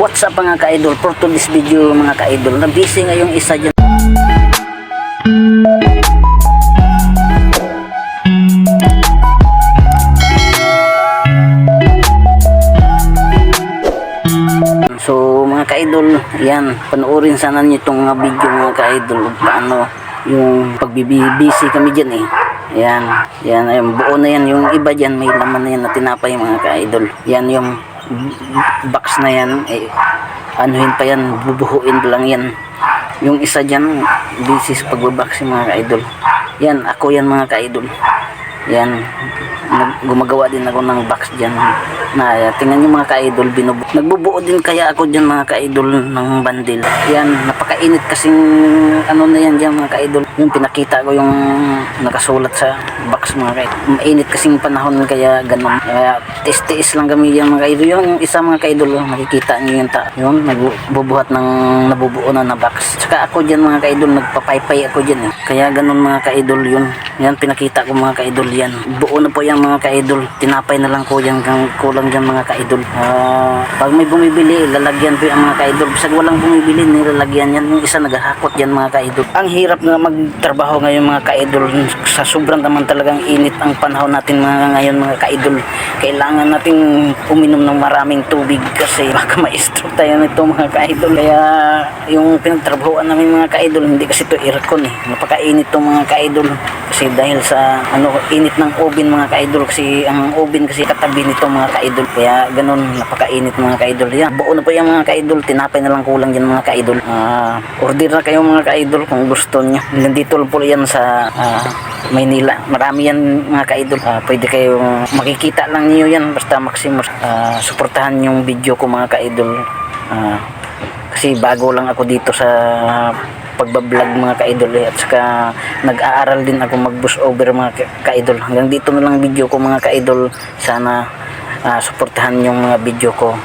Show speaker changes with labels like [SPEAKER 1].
[SPEAKER 1] What's up mga ka-idol? For today's video mga ka-idol, na busy ngayong isa dyan. So mga ka-idol, yan, panoorin sana niyo itong mga video mga ka-idol, paano yung pagbibisi kami dyan eh. Yan, ayun, buo na yan. Yung iba dyan, may laman na yan na tinapay mga ka-idol. Yan yung box na yan, eh, anuhin pa yan, bubuhuin lang yan. Yung isa dyan, busy sa pagbabox mga ka-idol. Yan, ako yan mga ka-idol. Yan, gumagawa din ako ng box dyan na tingnan nyo mga ka-idol, nagbubuo din kaya ako dyan mga ka-idol ng bandil. Yan, napakainit kasing ano na yan dyan mga ka-idol. Yung pinakita ko yung nakasulat sa box mga ka-idol, mainit kasing panahon kaya ganun, kaya tiis-tiis lang kami yan mga ka-idol. Yung isa mga ka-idol, nakikita nyo yung nagbubuhat ng nabubuo na box. Saka ako dyan mga ka-idol, nagpapaypay ako dyan eh, kaya ganun mga ka-idol. Yan pinakita ko mga ka-idol. Yan, buo na po yan mga ka-idol, tinapay na lang ko yan, kulang dyan mga ka-idol. Pag may bumibili, lalagyan po yan mga ka-idol. Bisag walang bumibili, nilalagyan yan. Yung isa naghahakot yan mga ka-idol. Ang hirap na magtrabaho ngayon mga ka-idol, sa sobrang naman talagang init ang panahon natin mga ngayon mga ka-idol. Kailangan nating uminom ng maraming tubig kasi baka ma-stroke tayo nito mga ka-idol. Kaya yung pinagtrabahoan namin mga ka-idol, hindi kasi ito aircon eh, napakainit to mga ka-idol, kasi dahil sa init ng oven mga ka-idol, kasi ang oven kasi katabi nito mga ka-idol, kaya ganun, napakainit mga ka-idol. Yan, buo na po yan mga ka-idol, tinapay na lang kulang dyan mga ka-idol. Order na kayo mga ka-idol kung gusto nyo. Nandito po yan sa Maynila, marami yan mga ka-idol. Pwede kayo makikita lang niyo yan, basta Maximus. Suportahan yung video ko mga ka-idol, kasi bago lang ako dito sa pagbablog mga ka-idol eh, at saka nag-aaral din ako mag voice over mga ka-idol. Hanggang dito na lang video ko mga ka-idol, sana suportahan yung mga video ko.